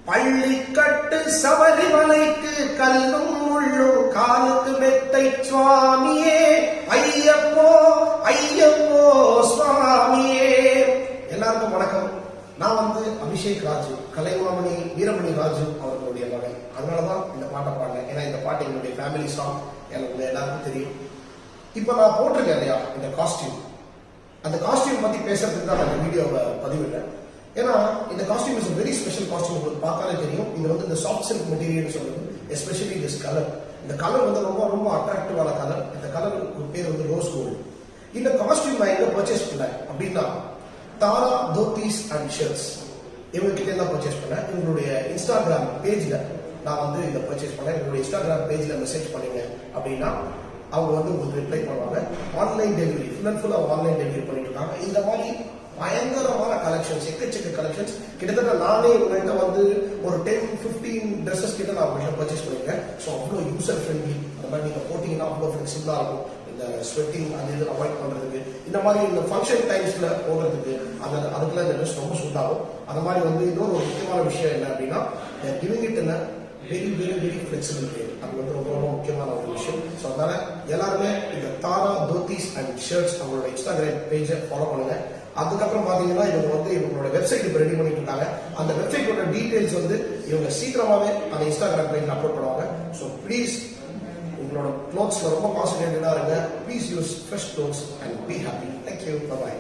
பள்ளிக்கட்டு சபரிமலைக்கு கல்லும் முள்ளும் காலுக்கு மெத்தை சுவாமியே ஐயப்போ ஐயப்போ சுவாமியே. எல்லாருக்கும் வணக்கம். நான் அபிஷேக் ராஜு, கலைமாமணி வீரமணி ராஜு அவர்களுடைய மகன். அதனாலதான் இந்த பாட்டை பாடினேன். ஏன்னா இந்த பாட்டு என்னுடைய ஃபேமிலி சாங், எனக்கு எல்லாருக்கும் தெரியும். இப்ப நான் போட்டிருக்கேன் இல்லையா இந்த காஸ்டியூம், அந்த காஸ்டியூம் பத்தி பேசுறதுக்கு தான் நான் வீடியோவை பதிவிடுறேன். ஏன்னா இந்த costume is very special costume. உங்களுக்கு பார்த்தாலே தெரியும். இது இந்த சாஃப்ட் சில்க் மெட்டீரியல் சொல்றது, எஸ்பெஷலி திஸ் கலர். இந்த கலர் ரொம்ப ரொம்ப அட்ராக்டிவான கலர். இந்த கலருக்கு பேர் ரோஸ் கோல்டு. இந்த காஸ்டியூம் நான் எங்க பர்ச்சேஸ் பண்ணேன் அப்படின்னா, தாரா தோத்தீஸ் அண்ட் ஷர்ட்ஸ் இவங்க கிட்ட தான் பர்ச்சேஸ் பண்ணேன். இவங்களுடைய இன்ஸ்டாகிராம் பேஜ்ல நான் இதை பர்ச்சேஸ் பண்ணேன். இவங்களுடைய இன்ஸ்டாகிராம் பேஜ்ல மெசேஜ் பண்ணீங்க அப்படின்னா அவங்க உங்களுக்கு ரிப்ளை பண்ணுவாங்க. Online delivery, full and full அவங்க ஆன்லைன் டெலிவரி பண்ணிட்டு இருக்காங்க. இந்த மாதிரி பயங்கரமான கலெக்ஷன்ஸ், எக்கச்சக்க கலெக்ஷன்ஸ். கிட்டத்தட்ட நானே உங்கள்கிட்ட ஒரு 10-15 ட்ரெஸ்ஸஸ் கிட்ட நான் உங்கள்கிட்ட பர்ச்சேஸ் பண்ணிருக்கேன். ஸோ அவ்வளோ யூசர் ஃப்ரெண்ட்லி. அந்த மாதிரி நீங்க போட்டீங்கன்னா அவ்வளோ ஃபிளெக்சிபிளா இருக்கும். இந்த ஸ்வெட்டிங் அந்த இது அவாய்ட் பண்றதுக்கு, இந்த மாதிரி இந்த ஃபங்க்ஷன் டைம்ஸ்ல போகிறதுக்கு அதுக்கெல்லாம் இந்த ட்ரெஸ் ரொம்ப சூட் ஆகும். அந்த மாதிரி இன்னொரு ஒரு முக்கியமான விஷயம் என்ன அப்படின்னா, கிவிங் இட் என்ன very very very flexible rate. அது ரொம்ப ரொம்ப முக்கியமான ஒரு விஷயம். ஸோ அதனால எல்லாருமே இந்த தாரா தோத்தீஸ் அண்ட் ஷர்ட்ஸ் அவங்களோட இன்ஸ்டாகிராம் பேஜை ஃபாலோ பண்ணுங்க. அதுக்கப்புறம் பாத்தீங்கன்னா இவங்களோட வெப்சைட் இப்போ ரெடி பண்ணிட்டு இருக்காங்க. அந்த வெப்சைட்டோட டீடைல்ஸ் இவங்க சீக்கிரமாவே அந்த இன்ஸ்டாகிராம் பேஜ்ல அப்லோட் பண்ணுவாங்க. ஸோ ப்ளீஸ் உங்களோட க்ளோத்ஸ்ல ரொம்ப கான்சன்ட்ரேட்டடா இருங்க. Please use fresh clothes and be happy. Thank you. By.